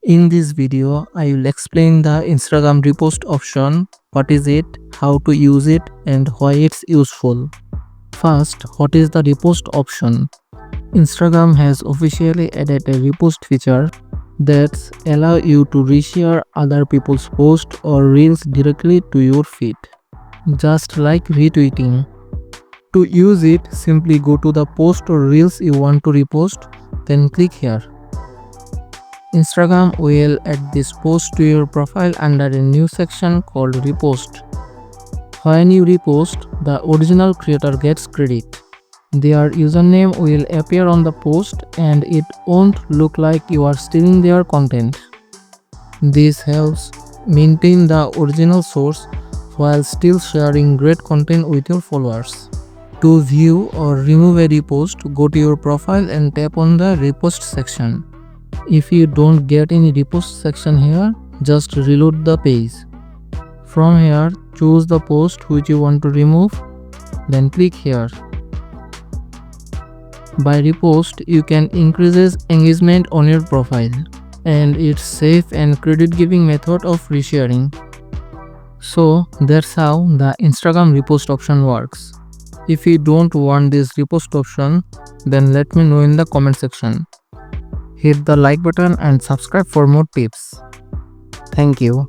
In this video, I will explain the Instagram repost option, what is it, how to use it, and why it's useful. First, what is the repost option? Instagram has officially added a repost feature that allows you to reshare other people's posts or reels directly to your feed, just like retweeting. To use it, simply go to the post or reels you want to repost, then click here. Instagram will add this post to your profile under a new section called Repost. When you repost, the original creator gets credit. Their username will appear on the post and it won't look like you are stealing their content. This helps maintain the original source while still sharing great content with your followers. To view or remove a repost, go to your profile and tap on the Repost section. If you don't get any repost section here, just reload the page. From here, choose the post which you want to remove, then click here. By repost, you can increase engagement on your profile, and it's safe and credit-giving method of resharing. So that's how the Instagram repost option works. If you don't want this repost option, then let me know in the comment section. Hit the like button and subscribe for more tips. Thank you.